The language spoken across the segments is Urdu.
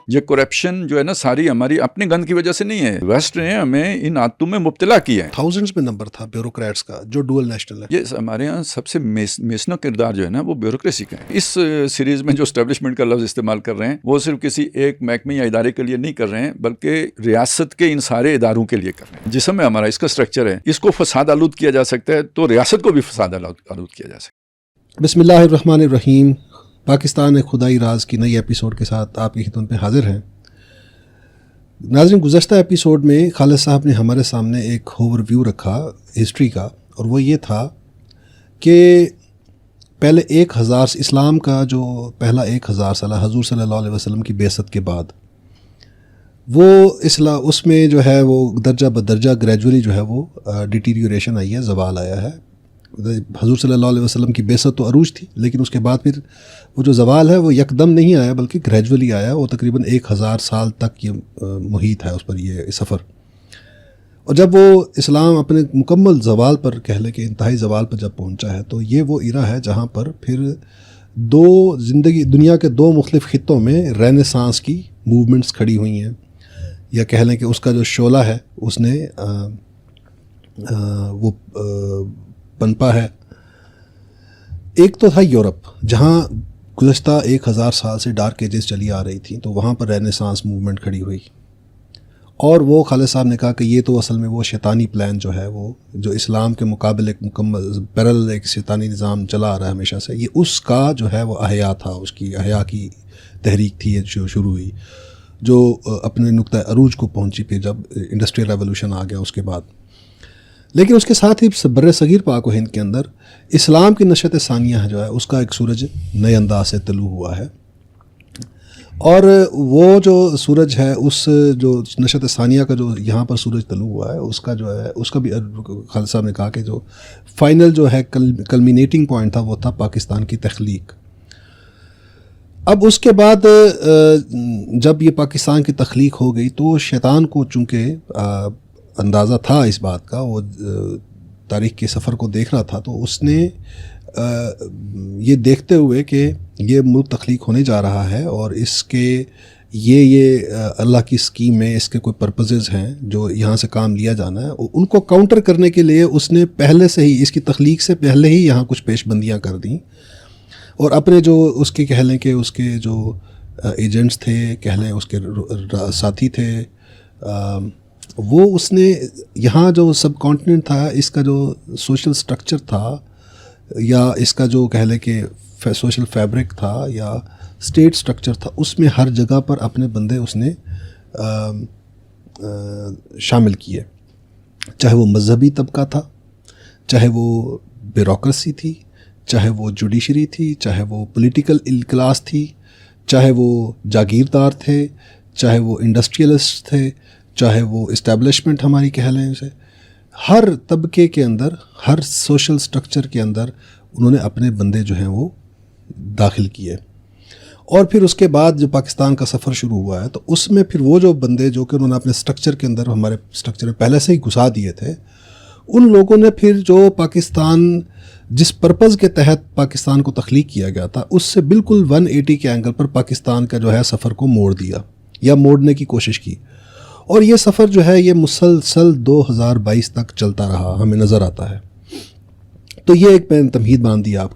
یہ کرپشن جو ہے نا ساری ہماری اپنی گند کی وجہ سے نہیں ہے، ویسٹ نے ہمیں ان عادتوں میں مبتلا کیا ہے. تھاؤزنڈز میں نمبر تھا بیوروکریٹس کا جو ڈوئل نیشنل ہے. یہ ہمارے ہاں سب سے میسنو کردار جو ہے نا وہ بیوروکریسی کا ہے. اس سیریز میں جو اسٹیبلشمنٹ کا لفظ استعمال کر رہے ہیں وہ صرف کسی ایک محکمے یا ادارے کے لیے نہیں کر رہے ہیں، بلکہ ریاست کے ان سارے اداروں کے لیے کر رہے ہیں. جسم میں ہمارا اس کا اسٹرکچر ہے، اس کو فساد آلود کیا جا سکتا ہے تو ریاست کو بھی فساد آلود کیا جا سکتا ہے. بسم اللہ الرحمن الرحیم. پاکستان ایک خدائی راز کی نئی ایپیسوڈ کے ساتھ آپ کی خدمت میں حاضر ہیں. ناظرین، گزشتہ ایپیسوڈ میں خالد صاحب نے ہمارے سامنے ایک اوور ویو رکھا ہسٹری کا، اور وہ یہ تھا کہ پہلے 1000 اسلام کا جو پہلا 1000 سالہ حضور صلی اللہ علیہ وسلم کی بعثت کے بعد وہ اس میں جو ہے وہ درجہ بدرجہ گریجولی جو ہے وہ ڈیٹیریوریشن آئی ہے، زوال آیا ہے. حضور صلی اللہ علیہ وسلم کی بعثت تو عروج تھی، لیکن اس کے بعد پھر وہ جو زوال ہے وہ یکدم نہیں آیا بلکہ گریجولی آیا. وہ تقریباً 1000 سال تک یہ محیط ہے اس پر یہ سفر. اور جب وہ اسلام اپنے مکمل زوال پر کہہ لے کہ انتہائی زوال پر جب پہنچا ہے تو یہ وہ ایرا ہے جہاں پر پھر دنیا کے دو مختلف خطوں میں رینیسانس کی موومنٹس کھڑی ہوئی ہیں، یا کہہ لیں کہ اس کا جو شعلہ ہے اس نے وہ پنپا ہے. ایک تو تھا یورپ، جہاں گزشتہ 1000 سال سے ڈارک ایجز چلی آ رہی تھیں، تو وہاں پر رینیسانس موومنٹ کھڑی ہوئی. اور وہ خالد صاحب نے کہا کہ یہ تو اصل میں وہ شیطانی پلان جو ہے وہ جو اسلام کے مقابل ایک مکمل پیرل ایک شیطانی نظام چلا آ رہا ہے ہمیشہ سے، یہ اس کا جو ہے وہ احیا تھا، اس کی احیا کی تحریک تھی جو شروع ہوئی، جو اپنے نقطہ عروج کو پہنچی پھر جب انڈسٹریل ریولوشن آ گیا اس کے بعد. لیکن اس کے ساتھ ہی بر صغیر پاک و ہند کے اندر اسلام کی نشت ثانیہ جو ہے اس کا ایک سورج نئے انداز سے طلوع ہوا ہے. اور وہ جو سورج ہے اس جو نشت ثانیہ کا جو یہاں پر سورج طلوع ہوا ہے اس کا جو ہے اس کا بھی خالد صاحب نے کہا کہ جو فائنل جو ہے کلمینیٹنگ پوائنٹ تھا وہ تھا پاکستان کی تخلیق. اب اس کے بعد جب یہ پاکستان کی تخلیق ہو گئی تو شیطان کو چونکہ اندازہ تھا اس بات کا، وہ تاریخ کے سفر کو دیکھ رہا تھا، تو اس نے یہ دیکھتے ہوئے کہ یہ ملک تخلیق ہونے جا رہا ہے اور اس کے یہ اللہ کی اسکیم میں اس کے کوئی پرپزز ہیں جو یہاں سے کام لیا جانا ہے، ان کو کاؤنٹر کرنے کے لیے اس نے پہلے سے ہی اس کی تخلیق سے پہلے ہی یہاں کچھ پیش بندیاں کر دیں. اور اپنے جو اس کے کہہ لیں کہ اس کے جو ایجنٹس تھے، کہہ لیں اس کے ساتھی تھے، وہ اس نے یہاں جو سب کانٹیننٹ تھا اس کا جو سوشل سٹرکچر تھا یا اس کا جو کہہ لیں کہ سوشل فیبرک تھا یا اسٹیٹ سٹرکچر تھا، اس میں ہر جگہ پر اپنے بندے اس نے شامل کیے، چاہے وہ مذہبی طبقہ تھا، چاہے وہ بیوروکریسی تھی، چاہے وہ جوڈیشری تھی، چاہے وہ پولیٹیکل کلاس تھی، چاہے وہ جاگیردار تھے، چاہے وہ انڈسٹریلسٹ تھے، چاہے وہ اسٹیبلشمنٹ ہماری کہہ لیں اسے. ہر طبقے کے اندر، ہر سوشل سٹرکچر کے اندر انہوں نے اپنے بندے جو ہیں وہ داخل کیے. اور پھر اس کے بعد جو پاکستان کا سفر شروع ہوا ہے تو اس میں پھر وہ جو بندے جو کہ انہوں نے اپنے سٹرکچر کے اندر ہمارے سٹرکچر میں پہلے سے ہی گھسا دیے تھے، ان لوگوں نے پھر جو پاکستان جس پرپز کے تحت پاکستان کو تخلیق کیا گیا تھا اس سے بالکل 180 کے اینگل پر پاکستان کا جو ہے سفر کو موڑ دیا یا موڑنے کی کوشش کی. اور یہ سفر جو ہے یہ مسلسل 2022 تک چلتا رہا، ہمیں نظر آتا ہے. تو یہ ایک میں نے تمہید باندھ دی آپ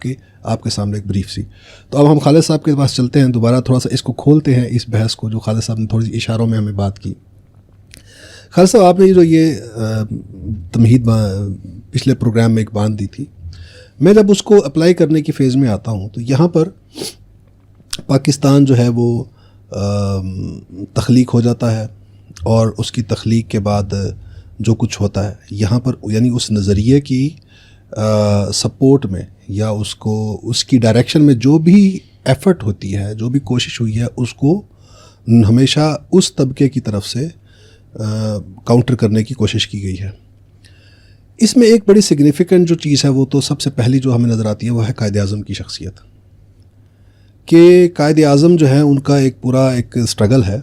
کے سامنے ایک بریف سی. تو اب ہم خالد صاحب کے پاس چلتے ہیں، دوبارہ تھوڑا سا اس کو کھولتے ہیں اس بحث کو جو خالد صاحب نے تھوڑی سی اشاروں میں ہمیں بات کی. خالد صاحب، آپ نے جو یہ تمہید پچھلے پروگرام میں ایک باندھ دی تھی، میں جب اس کو اپلائی کرنے کی فیز میں آتا ہوں تو یہاں پر پاکستان جو ہے وہ تخلیق ہو جاتا ہے، اور اس کی تخلیق کے بعد جو کچھ ہوتا ہے یہاں پر یعنی اس نظریے کی سپورٹ میں یا اس کی ڈائریکشن میں جو بھی ایفرٹ ہوتی ہے، جو بھی کوشش ہوئی ہے، اس کو ہمیشہ اس طبقے کی طرف سے کاؤنٹر کرنے کی کوشش کی گئی ہے. اس میں ایک بڑی سگنیفیکنٹ جو چیز ہے وہ تو سب سے پہلی جو ہمیں نظر آتی ہے وہ ہے قائد اعظم کی شخصیت. کہ قائد اعظم جو ہے ان کا ایک پورا ایک اسٹرگل ہے،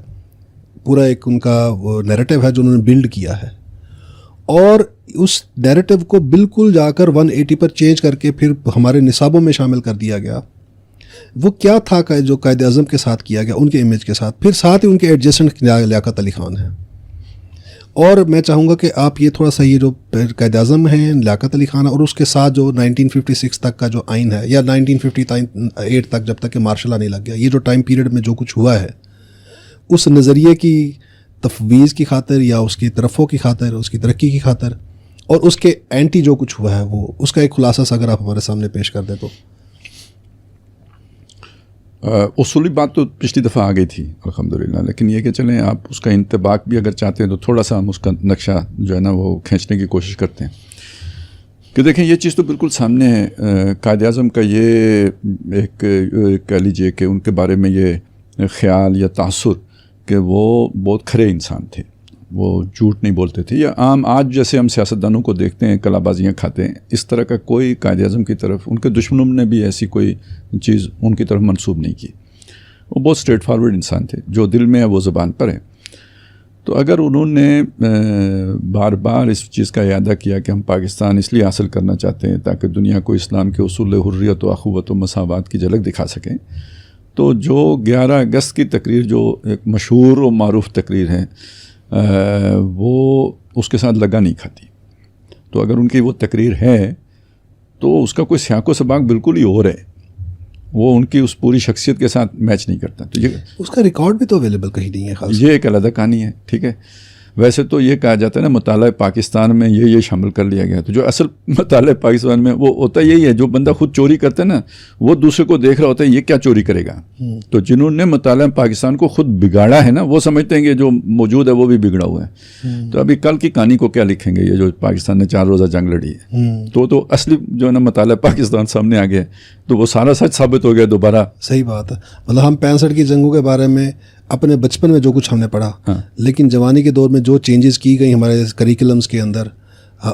پورا ایک ان کا وہ نیریٹو ہے جو انہوں نے بلڈ کیا ہے، اور اس نیریٹو کو بالکل جا کر 180 پر چینج کر کے پھر ہمارے نصابوں میں شامل کر دیا گیا. وہ کیا تھا جو قائد اعظم کے ساتھ کیا گیا ان کے امیج کے ساتھ. پھر ساتھ ہی ان کے ایڈجسٹنٹ لیاقت علی خان ہیں. اور میں چاہوں گا کہ آپ یہ تھوڑا سا یہ جو قائد اعظم ہیں لیاقت علی خان اور اس کے ساتھ جو 1956 تک کا جو آئین ہے یا 1958 تک جب تک کہ مارشل لا نہیں لگ گیا, یہ جو ٹائم پیریڈ میں جو کچھ ہوا ہے اس نظریے کی تفویض کی خاطر یا اس کی ترفع کی خاطر, اس کی ترقی کی خاطر, اور اس کے اینٹی جو کچھ ہوا ہے وہ اس کا ایک خلاصہ اگر آپ ہمارے سامنے پیش کر دیں تو. اصولی بات تو پچھلی دفعہ آ گئی تھی الحمدللہ, لیکن یہ کہ چلیں آپ اس کا انطباق بھی اگر چاہتے ہیں تو تھوڑا سا ہم اس کا نقشہ جو ہے نا وہ کھینچنے کی کوشش کرتے ہیں کہ دیکھیں یہ چیز تو بالکل سامنے ہے. قائد اعظم کا یہ ایک کہہ لیجیے کہ ان کے بارے میں یہ خیال یا تاثر کہ وہ بہت کھرے انسان تھے, وہ جھوٹ نہیں بولتے تھے, یا عام آج جیسے ہم سیاستدانوں کو دیکھتے ہیں کلا بازیاں کھاتے ہیں, اس طرح کا کوئی قائد اعظم کی طرف ان کے دشمنوں نے بھی ایسی کوئی چیز ان کی طرف منسوب نہیں کی. وہ بہت اسٹریٹ فارورڈ انسان تھے, جو دل میں ہے وہ زبان پر ہے. تو اگر انہوں نے بار بار اس چیز کا اعادہ کیا کہ ہم پاکستان اس لیے حاصل کرنا چاہتے ہیں تاکہ دنیا کو اسلام کے اصول حریت و اخوت و مساوات کی جھلک دکھا سکیں, تو جو 11 اگست کی تقریر جو ایک مشہور و معروف تقریر ہے وہ اس کے ساتھ لگا نہیں کھاتی. تو اگر ان کی وہ تقریر ہے تو اس کا کوئی سیاق و سباق بالکل ہی اور ہے, وہ ان کی اس پوری شخصیت کے ساتھ میچ نہیں کرتا. تو یہ اس کا ریکارڈ بھی تو اویلیبل کہیں نہیں ہے خاص. یہ ایک علیحدہ کہانی ہے, ٹھیک ہے. ویسے تو یہ کہا جاتا ہے نا مطالعہ پاکستان میں یہ شامل کر لیا گیا, تو جو اصل مطالعہ پاکستان میں وہ ہوتا یہی ہے, جو بندہ خود چوری کرتا ہے نا وہ دوسرے کو دیکھ رہا ہوتا ہے یہ کیا چوری کرے گا. تو جنہوں نے مطالعہ پاکستان کو خود بگاڑا ہے نا وہ سمجھتے ہیں کہ جو موجود ہے وہ بھی بگڑا ہوا ہے. تو ابھی کل کی کہانی کو کیا لکھیں گے, یہ جو پاکستان نے 4 روزہ جنگ لڑی ہے تو اصلی جو ہے نا مطالعہ پاکستان سامنے آ گیا, تو وہ سارا سچ ثابت ہو گیا دوبارہ. صحیح بات ہے. مطلب ہم 65 کی جنگوں کے بارے میں اپنے بچپن میں جو کچھ ہم نے پڑھا, لیکن جوانی کے دور میں جو چینجز کی گئی ہمارے کریکولمز کے اندر,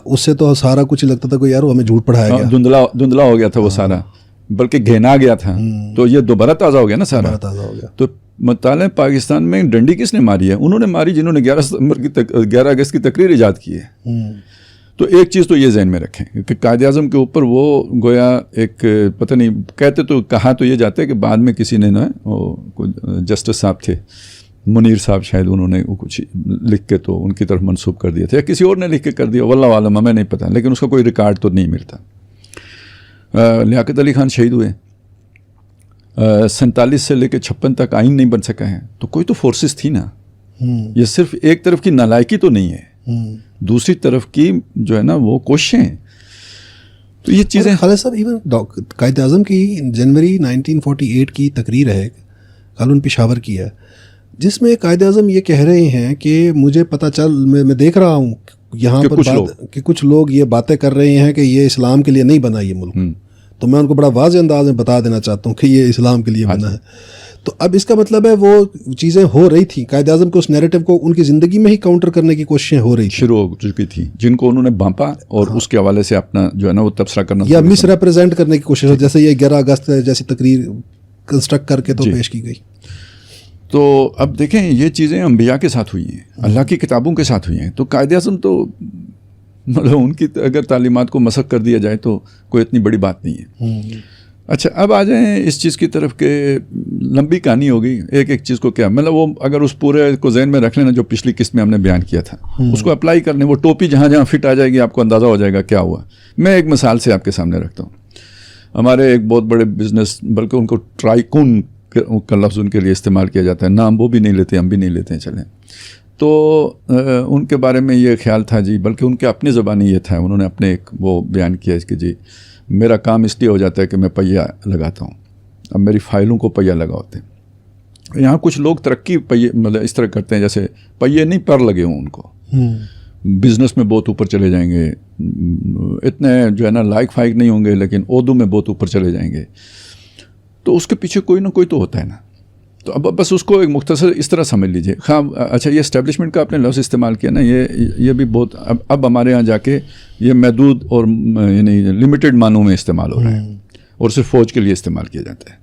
اس سے تو سارا کچھ لگتا تھا کہ یار ہمیں جھوٹ پڑھایا گیا, دھندلا ہو گیا تھا وہ سارا, بلکہ گھنا گیا تھا. تو یہ دوبارہ تازہ ہو گیا نا سارا, تازہ ہو گیا. تو مطالعہ پاکستان میں ڈنڈی کس نے ماری ہے؟ انہوں نے ماری جنہوں نے 11 اگست کی تقریر ایجاد کی ہے. تو ایک چیز تو یہ ذہن میں رکھیں کہ قائد اعظم کے اوپر وہ گویا ایک پتہ نہیں کہتے تو کہا تو یہ جاتا ہے کہ بعد میں کسی نے نا وہ جسٹس صاحب تھے منیر صاحب, شاید انہوں نے کچھ لکھ کے تو ان کی طرف منسوب کر دیا تھا یا کسی اور نے لکھ کے کر دیا, واللہ عالم ہمیں نہیں پتہ, لیکن اس کا کوئی ریکارڈ تو نہیں ملتا. لیاقت علی خان شہید ہوئے, 47 سے لے کے 56 تک آئین نہیں بن سکا ہے, تو کوئی تو فورسز تھی نا. یہ صرف ایک طرف کی نالائکی تو نہیں ہے, دوسری طرف کی جو ہے نا وہ کوششیں. تو یہ چیزیں خالد صاحب ایون قائد اعظم کی جنوری 1948 کی تقریر ہے, کل ان پشاور کی ہے, جس میں قائد اعظم یہ کہہ رہے ہیں کہ مجھے پتہ چل میں دیکھ رہا ہوں یہاں پر کہ کچھ لوگ یہ باتیں کر رہے ہیں کہ یہ اسلام کے لیے نہیں بنا یہ ملک, تو میں ان کو بڑا واضح انداز میں بتا دینا چاہتا ہوں کہ یہ اسلام کے لیے بنا ہے. تو اب اس کا مطلب ہے وہ چیزیں ہو رہی تھیں, قائد اعظم کو اس نیریٹو کو ان کی زندگی میں ہی کاؤنٹر کرنے کی کوششیں ہو رہی تھیں, شروع ہو چکی تھی, جن کو انہوں نے بھانپا اور اس کے حوالے سے اپنا جو ہے نا وہ تبصرہ کرنا یا مس ریپرزینٹ کرنے کی کوشش, جیسے یہ 11 اگست جیسی تقریر کنسٹرکٹ کر کے تو پیش کی گئی. تو اب دیکھیں یہ چیزیں انبیاء کے ساتھ ہوئی ہیں, اللہ کی کتابوں کے ساتھ ہوئی ہیں. تو قائد اعظم تو مطلب ان کی اگر تعلیمات کو مسخ کر دیا جائے تو کوئی اتنی بڑی بات نہیں ہے. اچھا اب آ جائیں اس چیز کی طرف کہ لمبی کہانی ہوگی, ایک چیز کو کیا مطلب وہ اگر اس پورے کو ذہن میں رکھ لینا جو پچھلی قسط میں ہم نے بیان کیا تھا, اس کو اپلائی کر لیں, وہ ٹوپی جہاں جہاں فٹ آ جائے گی آپ کو اندازہ ہو جائے گا کیا ہوا. میں ایک مثال سے آپ کے سامنے رکھتا ہوں. ہمارے ایک بہت بڑے بزنس, بلکہ ان کو ٹرائیکون کا لفظ ان کے لیے استعمال کیا جاتا ہے, نام وہ بھی نہیں لیتے, ہم بھی نہیں لیتے ہیں, چلیں. تو ان کے بارے میں یہ خیال تھا جی, بلکہ ان کے اپنی زبانی یہ تھا, انہوں نے اپنے ایک وہ بیان کیا اس کہ جی میرا کام اس لیے ہو جاتا ہے کہ میں پہیہ لگاتا ہوں, اب میری فائلوں کو پہیہ لگا ہوتے ہیں. یہاں کچھ لوگ ترقی پہیے مطلب اس طرح کرتے ہیں جیسے پہیے نہیں پر لگے ہوں ان کو, بزنس میں بہت اوپر چلے جائیں گے, اتنے جو ہے نا لائق فائق نہیں ہوں گے, لیکن عہدوں میں بہت اوپر چلے جائیں گے. تو اس کے پیچھے کوئی نہ کوئی تو ہوتا ہے نا. تو اب بس اس کو ایک مختصر اس طرح سمجھ لیجئے. اچھا یہ اسٹیبلشمنٹ کا آپ نے لفظ استعمال کیا نا, یہ بھی بہت اب ہمارے ہاں جا کے یہ محدود اور یعنی لمیٹڈ معنوں میں استعمال ہو رہا ہے, اور صرف فوج کے لیے استعمال کیا جاتا ہے.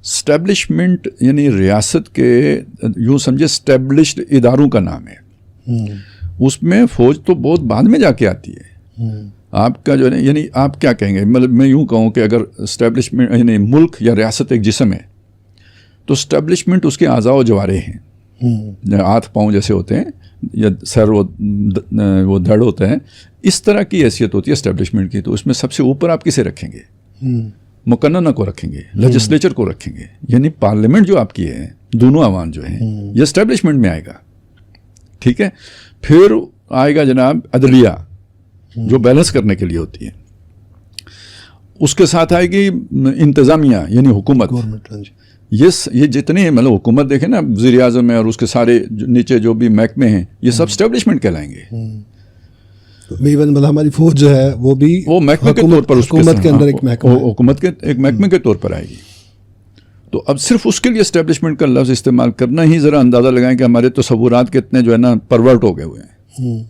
اسٹیبلشمنٹ یعنی ریاست کے یوں سمجھے اسٹیبلشڈ اداروں کا نام ہے. اس میں فوج تو بہت بعد میں جا کے آتی ہے. آپ کا جو ہے یعنی آپ کیا کہیں گے، مطلب میں یوں کہوں کہ اگر اسٹیبلشمنٹ یعنی ملک یا ریاست ایک جسم ہے تو اسٹیبلشمنٹ اس کے اعضاء و جوارے ہیں، ہاتھ پاؤں جیسے ہوتے ہیں یا سر وہ دھڑ ہوتا ہے، اس طرح کی حیثیت ہوتی ہے اسٹیبلشمنٹ کی. تو اس میں سب سے اوپر آپ کسے رکھیں گے؟ مقننہ کو رکھیں گے، لیجسلیچر کو رکھیں گے، یعنی پارلیمنٹ جو آپ کی ہے، دونوں ایوان جو ہیں یہ اسٹیبلشمنٹ میں آئے گا. ٹھیک ہے، پھر آئے گا جناب عدلیہ جو بیلنس کرنے کے لیے ہوتی ہے، اس کے ساتھ آئے گی انتظامیہ یعنی حکومت. یہ جتنے مطلب حکومت دیکھیں نا، وزیر اعظم ہے اور اس کے سارے نیچے جو بھی محکمے ہیں یہ سب اسٹیبلشمنٹ کہلائیں گے. مطلب ہماری فوج جو ہے وہ بھی وہ محکمے کے طور پر حکومت کے اندر ایک محکمہ، حکومت کے ایک محکمے کے طور پر آئے گی. تو اب صرف اس کے لیے اسٹیبلشمنٹ کا لفظ استعمال کرنا ہی ذرا اندازہ لگائیں کہ ہمارے تصورات کتنے جو ہے نا پرورٹ ہو گئے ہوئے ہیں.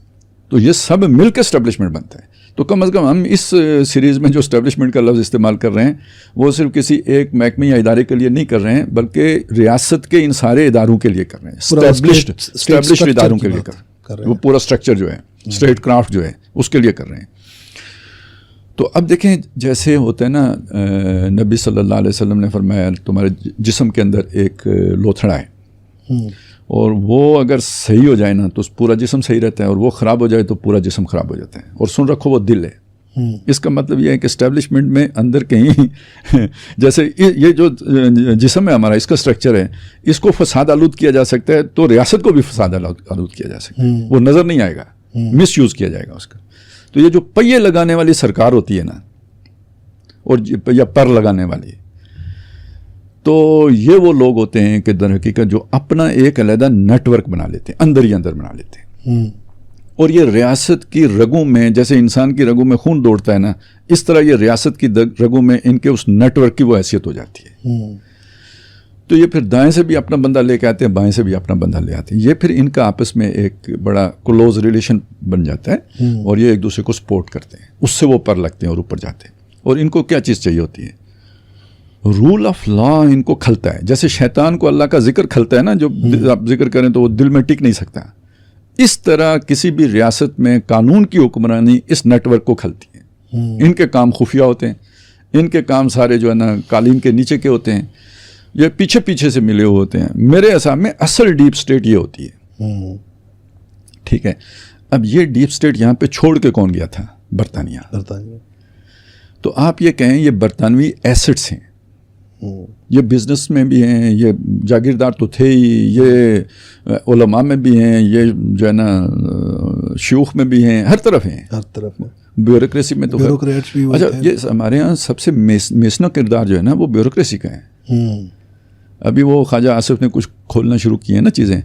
تو یہ سب مل کے اسٹیبلشمنٹ بنتا ہے. تو کم از کم ہم اس سیریز میں جو اسٹیبلشمنٹ کا لفظ استعمال کر رہے ہیں وہ صرف کسی ایک محکمے یا ادارے کے لیے نہیں کر رہے ہیں، بلکہ ریاست کے ان سارے اداروں کے لیے کر رہے ہیں، اسٹیبلشڈ اداروں کے لیے کر رہے ہیں. وہ پورا اسٹرکچر جو ہے، اسٹیٹ کرافٹ جو ہے، اس کے لیے کر رہے ہیں. تو اب دیکھیں جیسے ہوتا ہے نا، نبی صلی اللہ علیہ وسلم نے فرمایا تمہارے جسم کے اندر ایک لوتھڑا ہے اور وہ اگر صحیح ہو جائے نا تو پورا جسم صحیح رہتا ہے، اور وہ خراب ہو جائے تو پورا جسم خراب ہو جاتا ہے. اور سن رکھو وہ دل ہے. اس کا مطلب یہ ہے کہ اسٹیبلشمنٹ میں اندر کہیں جیسے یہ جو جسم ہے ہمارا، اس کا اسٹرکچر ہے، اس کو فساد آلود کیا جا سکتا ہے تو ریاست کو بھی فساد آلود کیا جا سکتا ہے. وہ نظر نہیں آئے گا، مس یوز کیا جائے گا اس کا. تو یہ جو پہیے لگانے والی سرکار ہوتی ہے نا، اور یا پر لگانے والی، تو یہ وہ لوگ ہوتے ہیں کہ در حقیقت جو اپنا ایک علیحدہ نیٹ ورک بنا لیتے ہیں، اندر ہی اندر بنا لیتے ہیں. اور یہ ریاست کی رگوں میں، جیسے انسان کی رگوں میں خون دوڑتا ہے نا، اس طرح یہ ریاست کی رگوں میں ان کے اس نیٹ ورک کی وہ حیثیت ہو جاتی ہے. تو یہ پھر دائیں سے بھی اپنا بندہ لے کے آتے ہیں، بائیں سے بھی اپنا بندہ لے آتے ہیں. یہ پھر ان کا آپس میں ایک بڑا کلوز ریلیشن بن جاتا ہے، اور یہ ایک دوسرے کو سپورٹ کرتے ہیں. اس سے وہ پر لگتے ہیں اور اوپر جاتے ہیں. اور ان کو کیا چیز چاہیے ہوتی ہے؟ رول آف لا ان کو کھلتا ہے. جیسے شیطان کو اللہ کا ذکر کھلتا ہے نا، جو آپ ذکر کریں تو وہ دل میں ٹک نہیں سکتا، اس طرح کسی بھی ریاست میں قانون کی حکمرانی اس نیٹ ورک کو کھلتی ہے. ان کے کام خفیہ ہوتے ہیں، ان کے کام سارے جو ہے نا قالین کے نیچے کے ہوتے ہیں، یہ پیچھے پیچھے سے ملے ہوئے ہوتے ہیں. میرے حساب میں اصل ڈیپ سٹیٹ یہ ہوتی ہے. ٹھیک ہے، اب یہ ڈیپ سٹیٹ یہاں پہ چھوڑ کے کون گیا تھا؟ برطانیہ. تو آپ یہ کہیں یہ برطانوی ایسٹس ہیں، یہ بزنس میں بھی ہیں، یہ جاگیردار تو تھے ہی، یہ علماء میں بھی ہیں، یہ جو ہے نا شیوخ میں بھی ہیں، ہر طرف ہیں، ہر طرف میں. بیوروکریسی میں تو اچھا، یہ ہمارے ہاں سب سے میسنا کردار جو ہے نا وہ بیوروکریسی کا ہے. ابھی وہ خواجہ آصف نے کچھ کھولنا شروع کیے ہیں نا چیزیں،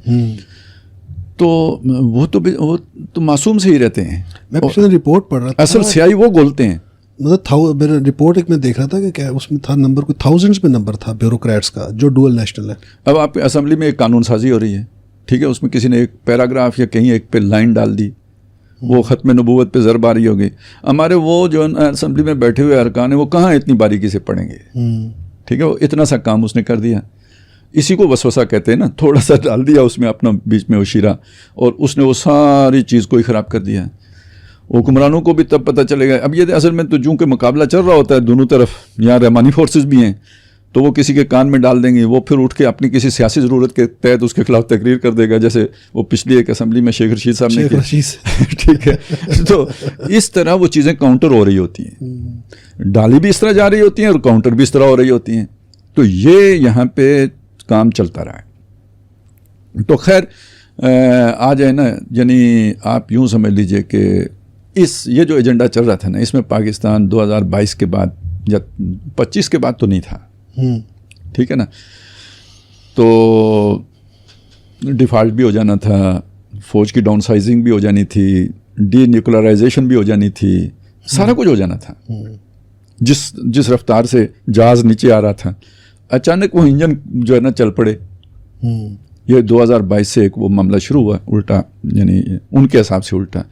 تو وہ تو معصوم سے ہی رہتے ہیں. میں پچھلے رپورٹ پڑھ رہا تھا، اصل سیاہی وہ گولتے ہیں. مطلب میرا رپورٹ ایک میں دیکھ رہا تھا کہ کیا اس میں تھا نمبر، کوئی تھاؤزنڈز میں نمبر تھا بیوروکریٹس کا جو ڈوئل نیشنل ہے. اب آپ کی اسمبلی میں ایک قانون سازی ہو رہی ہے، ٹھیک ہے، اس میں کسی نے ایک پیراگراف یا کہیں ایک پہ لائن ڈال دی، وہ ختم نبوت پہ ضرب آ رہی ہوگی. ہمارے وہ جو اسمبلی میں بیٹھے ہوئے ارکان ہیں وہ کہاں اتنی باریکی سے پڑھیں گے؟ ٹھیک ہے، وہ اتنا سا کام اس نے کر دیا. اسی کو وسوسہ کہتے ہیں نا، تھوڑا سا ڈال دیا اس میں اپنا بیچ میں وہ شیرہ، اور اس نے وہ ساری چیز کو ہی خراب کر دیا. حکمرانوں کو بھی تب پتہ چلے گا. اب یہ اصل میں تو چونکہ مقابلہ چل رہا ہوتا ہے دونوں طرف، یہاں رحمانی فورسز بھی ہیں، تو وہ کسی کے کان میں ڈال دیں گے، وہ پھر اٹھ کے اپنی کسی سیاسی ضرورت کے تحت اس کے خلاف تقریر کر دے گا، جیسے وہ پچھلی ایک اسمبلی میں شیخ رشید صاحب نے کیا. ٹھیک ہے، تو اس طرح وہ چیزیں کاؤنٹر ہو رہی ہوتی ہیں، ڈالی بھی اس طرح جا رہی ہوتی ہیں اور کاؤنٹر بھی اس طرح ہو رہی ہوتی ہیں. تو یہ یہاں پہ کام چلتا رہا ہے. تو خیر آ جائے نا، یعنی آپ یوں سمجھ لیجئے کہ یہ جو ایجنڈا چل رہا تھا نا، اس میں پاکستان 2022 کے بعد یا 25 کے بعد تو نہیں تھا. ٹھیک ہے نا، تو ڈیفالٹ بھی ہو جانا تھا، فوج کی ڈاؤن سائزنگ بھی ہو جانی تھی، ڈی نیوکلرائزیشن بھی ہو جانی تھی، سارا کچھ ہو جانا تھا. جس رفتار سے جہاز نیچے آ رہا تھا، اچانک وہ انجن جو ہے نا چل پڑے. یہ 2022 سے ایک وہ معاملہ شروع ہوا الٹا، یعنی ان کے حساب سے الٹا.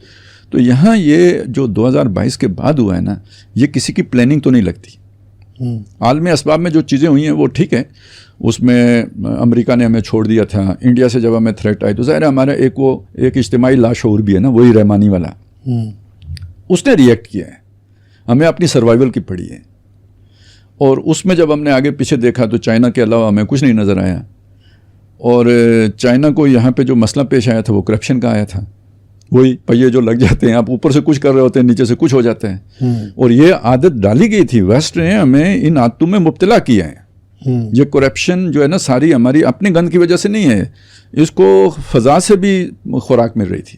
تو یہاں یہ جو 2022 کے بعد ہوا ہے نا، یہ کسی کی پلاننگ تو نہیں لگتی. عالمی اسباب میں جو چیزیں ہوئی ہیں وہ ٹھیک ہے، اس میں امریکہ نے ہمیں چھوڑ دیا تھا، انڈیا سے جب ہمیں تھریٹ آئی تو ظاہر ہے ہمارا ایک اجتماعی لاشعور بھی ہے نا، وہی رحمانی والا، اس نے ریئیکٹ کیا ہے. ہمیں اپنی سروائیول کی پڑی ہے. اور اس میں جب ہم نے آگے پیچھے دیکھا تو چائنا کے علاوہ ہمیں کچھ نہیں نظر آیا. اور چائنا کو یہاں پہ جو مسئلہ پیش آیا تھا وہ کرپشن کا آیا تھا. وہی پہیے جو لگ جاتے ہیں, آپ اوپر سے کچھ کر رہے ہوتے ہیں, نیچے سے کچھ ہو جاتا ہے. اور یہ عادت ڈالی گئی تھی, ویسٹ نے ہمیں ان عادتوں میں مبتلا کیا ہے. یہ کرپشن جو ہے نا ساری ہماری اپنے گند کی وجہ سے نہیں ہے, اس کو فضا سے بھی خوراک مل رہی تھی.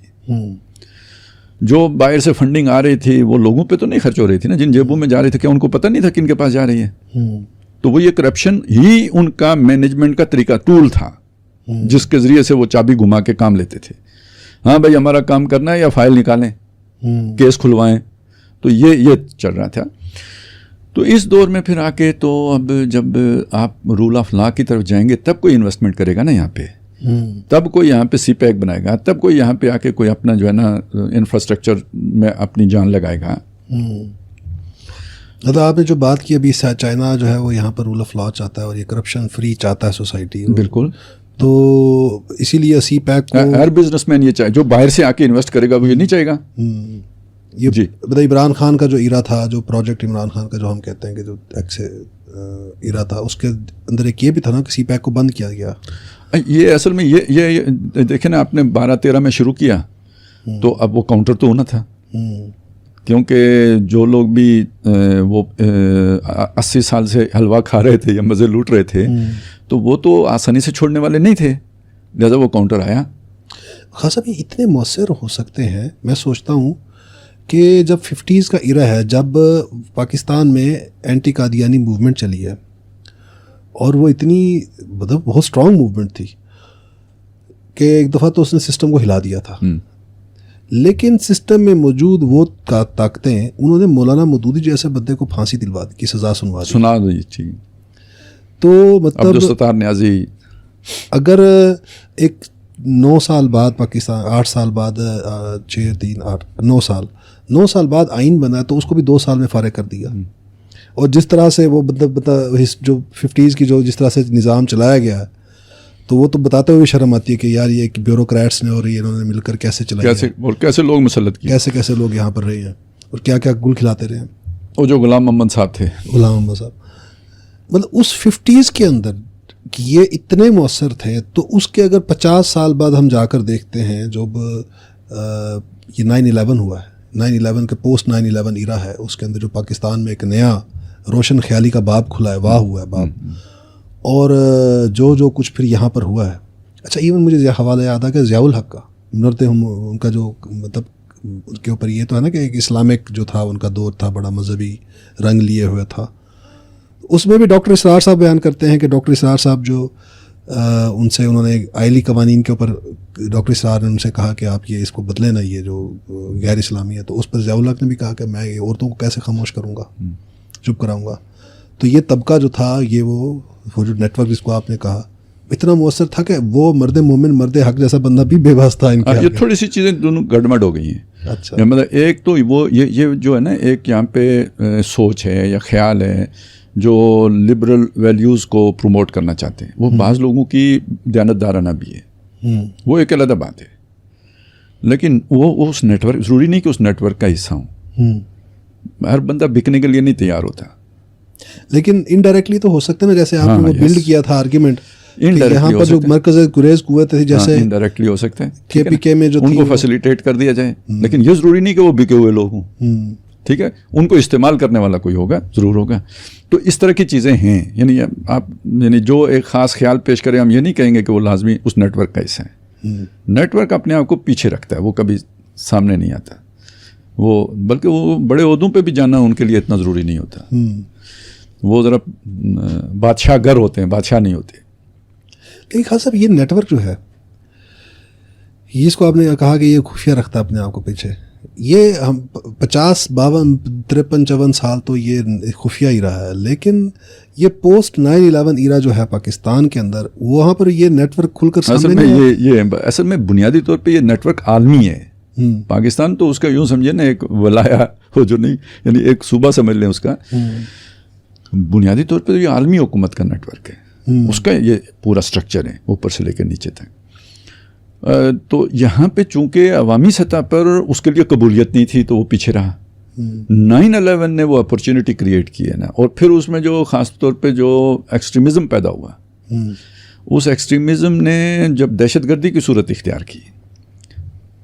جو باہر سے فنڈنگ آ رہی تھی وہ لوگوں پہ تو نہیں خرچ ہو رہی تھی نا, جن جیبوں میں جا رہی تھی کیا ان کو پتہ نہیں تھا کن کے پاس جا رہی ہے؟ تو وہ یہ کرپشن ہی ان کا مینجمنٹ کا طریقہ ٹول تھا جس کے ذریعے سے وہ چابی گھما کے کام لیتے تھے. ہاں بھائی ہمارا کام کرنا ہے یا فائل نکالیں, کیس کھلوائیں. تو یہ چل رہا تھا. تو اس دور میں پھر آ کے تو اب جب آپ رول آف لا کی طرف جائیں گے تب کوئی انویسٹمنٹ کرے گا نا یہاں پہ, تب کوئی یہاں پہ سی پیک بنائے گا, تب کوئی یہاں پہ آ کے کوئی اپنا جو ہے نا انفراسٹرکچر میں اپنی جان لگائے گا. آپ نے جو بات کی ابھی, چائنا جو ہے وہ یہاں پر رول آف لا چاہتا ہے اور یہ کرپشن فری چاہتا ہے سوسائٹی. بالکل. تو اسی لیے سی پیک کو ہر بزنس مین یہ چاہے, جو باہر سے آ کے انویسٹ کرے گا وہ یہ نہیں چاہے گا. یہ عمران خان کا جو ایرا تھا, جو پروجیکٹ عمران خان کا جو ہم کہتے ہیں کہ جو ایرا تھا, اس کے اندر ایک یہ بھی تھا نا کہ سی پیک کو بند کیا گیا. یہ اصل میں یہ دیکھیں نا, آپ نے 12-13 میں شروع کیا تو اب وہ کاؤنٹر تو ہونا تھا, کیونکہ جو لوگ بھی وہ 80 سال سے حلوہ کھا رہے تھے یا مزے لوٹ رہے تھے تو وہ تو آسانی سے چھوڑنے والے نہیں تھے, لہٰذا وہ کاؤنٹر آیا. خاصا بھی اتنے مؤثر ہو سکتے ہیں. میں سوچتا ہوں کہ جب 50s کا ایرا ہے, جب پاکستان میں اینٹی قادیانی موومنٹ چلی ہے اور وہ اتنی مطلب بہت اسٹرانگ موومنٹ تھی کہ ایک دفعہ تو اس نے سسٹم کو ہلا دیا تھا. لیکن سسٹم میں موجود وہ طاقتیں, انہوں نے مولانا مودودی جیسے بندے کو پھانسی دلوا دی, کی سزا سنا دی. تو مطلب عبدالستار نیازی اگر ایک 9 سال بعد پاکستان 8 سال بعد 6 3 8 9 سال بعد آئین بنا تو اس کو بھی 2 سال میں فارغ کر دیا. اور جس طرح سے وہ جو 50s کی جو جس طرح سے نظام چلایا گیا ہے تو وہ تو بتاتے ہوئے شرم آتی ہے کہ یار یہ بیوروکریٹس نے اور یہ انہوں نے مل کر کیسے چلایا, کیسے لوگ مسلط کیے, کیسے لوگ یہاں پر رہے ہیں اور کیا کیا گل کھلاتے رہے ہیں. اور جو غلام محمد صاحب تھے, مطلب اس 50s کے اندر یہ اتنے مؤثر تھے. تو اس کے اگر 50 سال بعد ہم جا کر دیکھتے ہیں, جب یہ 9/11 ہوا ہے, 9/11 کے پوسٹ 9/11 ایرا ہے, اس کے اندر جو پاکستان میں ایک نیا روشن خیالی کا باب کھلا ہے, واہ ہوا ہے باب. اور جو کچھ پھر یہاں پر ہوا ہے. اچھا ایون مجھے حوالہ یاد آ کہ ضیاء الحق کا ان کا جو مطلب ان کے اوپر یہ تو ہے نا کہ ایک اسلامک جو تھا ان کا دور تھا, بڑا مذہبی رنگ لیے ہوئے تھا. اس میں بھی ڈاکٹر اسرار صاحب بیان کرتے ہیں کہ ڈاکٹر اسرار صاحب جو ان سے انہوں نے آئلی قوانین کے اوپر ڈاکٹر اسرار نے ان سے کہا کہ آپ یہ اس کو بدلیں نا, یہ جو غیر اسلامی ہے. تو اس پر ضیاء الحق نے بھی کہا کہ میں یہ عورتوں کو کیسے خاموش کروں گا, چپ کراؤں گا. تو یہ طبقہ جو تھا, یہ وہ جو نیٹ ورک جس کو آپ نے کہا, اتنا مؤثر تھا کہ وہ مرد مومن مرد حق جیسا بندہ بھی بے بس تھا. یہ تھوڑی سی چیزیں دونوں گڑبڑ ہو گئی ہیں. اچھا مطلب ایک تو وہ یہ جو ہے نا ایک یہاں پہ سوچ ہے یا خیال ہے جو لبرل ویلیوز کو پروموٹ کرنا چاہتے ہیں, وہ بعض لوگوں کی دیانتدارانہ بھی ہے, وہ ایک علیحدہ بات ہے. لیکن وہ اس نیٹ ورک, ضروری نہیں کہ اس نیٹ ورک کا حصہ ہوں. ہر بندہ بکنے کے لیے نہیں تیار ہوتا. لیکن انڈائریکٹلی تو ہو سکتا ہے نا, جیسے آپ نے وہ بلڈ کیا تھا آرگیومنٹ, یہاں پر جو مرکز گریز قوت تھی, جیسے انڈائریکٹلی ہو سکتا ہے کے پی کے میں جو ان کو فیسیلیٹیٹ کر دیا جائے. لیکن یہ ضروری نہیں کہ وہ بکے ہوئے لوگ ہوں, ٹھیک ہے, ان کو استعمال کرنے والا کوئی ہوگا, ضرور ہوگا. تو اس طرح کی چیزیں ہیں. یعنی جو ایک خاص خیال پیش کرے, ہم یہ نہیں کہیں گے کہ وہ لازمی اس نیٹ ورک کا حصہ ہے. نیٹ ورک اپنے آپ کو پیچھے رکھتا ہے, وہ کبھی سامنے نہیں آتا. وہ بلکہ وہ بڑے عہدوں پہ بھی جانا ان کے لیے اتنا ضروری نہیں ہوتا. وہ ذرا بادشاہ گر ہوتے ہیں, بادشاہ نہیں ہوتے. ایک خاص صاحب یہ نیٹ ورک جو ہے, یہ اس کو آپ نے کہا کہ یہ خفیہ رکھتا ہے اپنے آپ کو پیچھے. یہ ہم 50 52 53 54 سال تو یہ خفیہ ہی رہا ہے. لیکن یہ پوسٹ 9/11 ایرا جو ہے پاکستان کے اندر, وہاں پر یہ نیٹ ورک کھل کر سامنے اصل میں بنیادی طور پہ یہ نیٹ ورک عالمی ہے. پاکستان تو اس کا یوں سمجھے نا ایک ولایا ہو جو نہیں, یعنی ایک صوبہ سمجھ لیں اس کا. بنیادی طور پہ یہ عالمی حکومت کا نیٹ ورک ہے, اس کا یہ پورا سٹرکچر ہے اوپر سے لے کر نیچے تک. تو یہاں پہ چونکہ عوامی سطح پر اس کے لیے قبولیت نہیں تھی تو وہ پیچھے رہا. 9/11 نے وہ اپرچونٹی کریٹ کی ہے نا, اور پھر اس میں جو خاص طور پہ جو ایکسٹریمزم پیدا ہوا, اس ایکسٹریمزم نے جب دہشت گردی کی صورت اختیار کی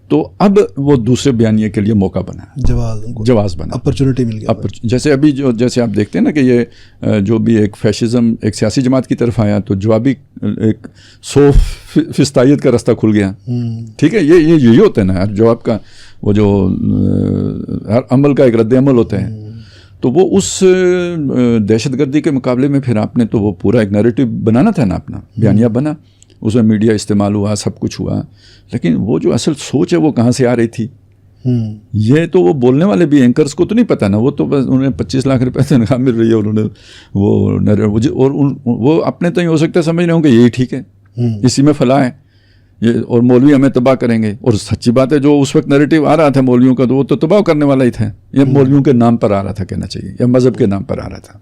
تو اب وہ دوسرے بیانیے کے لیے موقع بنا, جواز بنا, اپرچونٹی مل گیا. جیسے ابھی جیسے آپ دیکھتے ہیں نا کہ یہ جو بھی ایک فیشزم ایک سیاسی جماعت کی طرف آیا تو جوابی ایک 100% کا راستہ کھل گیا. ٹھیک ہے, یہی ہوتا ہے نا جواب کا, وہ جو ہر عمل کا ایک رد عمل ہوتا ہے. تو وہ اس دہشت گردی کے مقابلے میں پھر آپ نے تو وہ پورا ایک نیریٹو بنانا تھا نا, اپنا بیانیہ بنا, اس میں میڈیا استعمال ہوا, سب کچھ ہوا, لیکن وہ جو اصل سوچ ہے وہ کہاں سے آ رہی تھی, یہ تو وہ بولنے والے بھی اینکرز کو تو نہیں پتا نا, وہ تو بس انہیں 25 لاکھ روپے تنخواہ مل رہی ہے, انہوں نے وہ اپنے تو ہی ہو سکتا ہے سمجھ رہے ہوں کہ یہی ٹھیک ہے, اسی میں فلاح ہے, یہ اور مولوی ہمیں تباہ کریں گے. اور سچی بات ہے جو اس وقت نیریٹو آ رہا تھا مولویوں کا تو وہ تو تباہ کرنے والا ہی تھا, یہ مولویوں کے نام پر آ رہا تھا کہنا چاہیے, یا مذہب کے نام پر آ رہا تھا.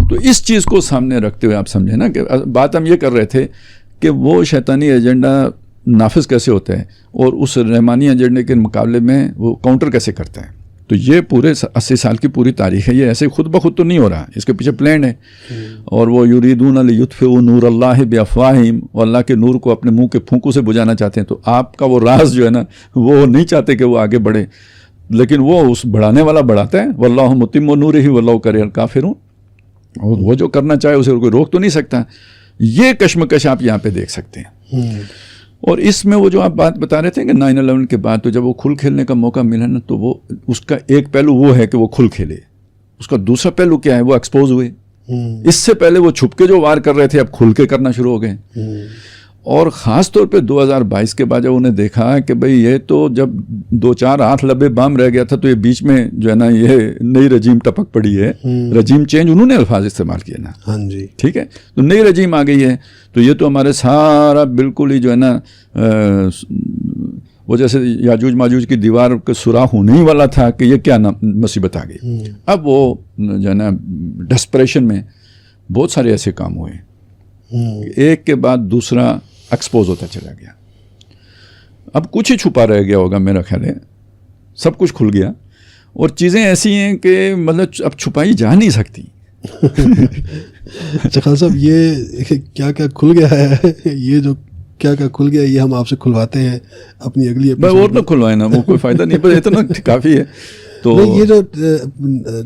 تو اس چیز کو سامنے رکھتے ہوئے آپ سمجھیں نا کہ بات ہم یہ کر رہے تھے کہ وہ شیطانی ایجنڈا نافذ کیسے ہوتا ہے اور اس رحمانی ایجنڈے کے مقابلے میں وہ کاؤنٹر کیسے کرتا ہے. تو یہ پورے 80 سال کی پوری تاریخ ہے, یہ ایسے خود بخود تو نہیں ہو رہا, اس کے پیچھے پلان ہے. اور وہ یریدون لیطفئوا نور اللہ بافواہہم, وہ اللہ کے نور کو اپنے منہ کے پھونکوں سے بجھانا چاہتے ہیں. تو آپ کا وہ راز جو ہے نا وہ نہیں چاہتے کہ وہ آگے بڑھے, لیکن وہ اس بڑھانے والا بڑھاتا ہے. واللہ متم نورہ ولو کرہ الکافرون, اور وہ جو کرنا چاہے اسے کوئی روک تو نہیں سکتا. یہ کشمکش آپ یہاں پہ دیکھ سکتے ہیں. اور اس میں وہ جو آپ بات بتا رہے تھے کہ 9/11 کے بعد تو جب وہ کھل کھیلنے کا موقع ملا نا, تو وہ اس کا ایک پہلو وہ ہے کہ وہ کھل کھیلے, اس کا دوسرا پہلو کیا ہے, وہ ایکسپوز ہوئے. اس سے پہلے وہ چھپ کے جو وار کر رہے تھے اب کھل کے کرنا شروع ہو گئے. اور خاص طور پہ 2022 کے بعد جب انہیں دیکھا کہ بھئی یہ تو جب 2-4 ہاتھ لبے بام رہ گیا تھا, تو یہ بیچ میں جو ہے نا یہ نئی رجیم ٹپک پڑی ہے, رجیم چینج انہوں نے الفاظ استعمال کیے نا. ہاں جی, ٹھیک ہے, تو نئی رجیم آ گئی ہے, تو یہ تو ہمارے سارا بالکل ہی جو ہے نا وہ جیسے یاجوج ماجوج کی دیوار کا سوراخ ہونے ہی والا تھا کہ یہ کیا مصیبت آ گئی. اب وہ جو ہے نا ڈسپریشن میں بہت سارے ایسے کام ہوئے, ایک کے بعد دوسرا ایکسپوز ہوتا چلا گیا. اب کچھ ہی چھپا رہ گیا ہوگا میرا خیال ہے, سب کچھ کھل گیا, اور چیزیں ایسی ہیں کہ مطلب اب چھپائی جا نہیں سکتی. اچھا خان صاحب, یہ کیا کیا کھل گیا ہے, یہ جو کیا کیا کھل گیا یہ ہم آپ سے کھلواتے ہیں اپنی اگلی ایپیسوڈ. اور نہ کھلوائے نا, وہ کوئی فائدہ نہیں, بس اتنا کافی ہے. تو یہ جو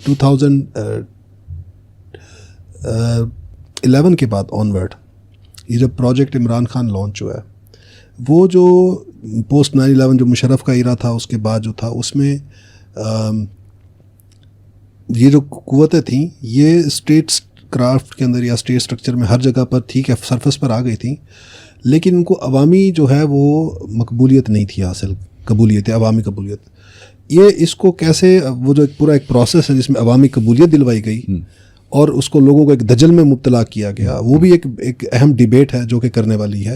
2011 کے بعد آنورڈ یہ جب پروجیکٹ عمران خان لانچ ہوا ہے, وہ جو پوسٹ 9/11 جو مشرف کا ایرا تھا اس کے بعد جو تھا, اس میں یہ جو قوتیں تھیں یہ اسٹیٹ کرافٹ کے اندر یا اسٹیٹ سٹرکچر میں ہر جگہ پر ٹھیک ہے سرفس پر آ گئی تھیں, لیکن ان کو عوامی جو ہے وہ مقبولیت نہیں تھی حاصل, قبولیت عوامی قبولیت. یہ اس کو کیسے, وہ جو پورا ایک پروسیس ہے جس میں عوامی قبولیت دلوائی گئی اور اس کو لوگوں کو ایک دجل میں مبتلا کیا گیا, وہ بھی ایک اہم ڈیبیٹ ہے جو کہ کرنے والی ہے.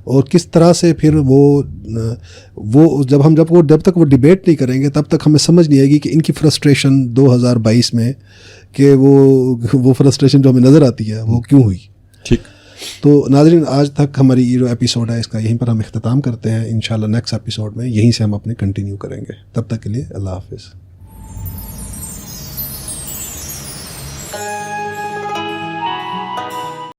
اور کس طرح سے پھر وہ جب تک وہ ڈیبیٹ نہیں کریں گے تب تک ہمیں سمجھ نہیں آئے گی کہ ان کی فرسٹریشن 2022 میں کہ وہ فرسٹریشن جو ہمیں نظر آتی ہے وہ کیوں ہوئی. ٹھیک. تو ناظرین, آج تک ہماری یہ جو ایپیسوڈ ہے اس کا یہیں پر ہم اختتام کرتے ہیں. انشاءاللہ نیکسٹ ایپیسوڈ میں یہیں سے ہم اپنے کنٹینیو کریں گے. تب تک کے لیے اللہ حافظ.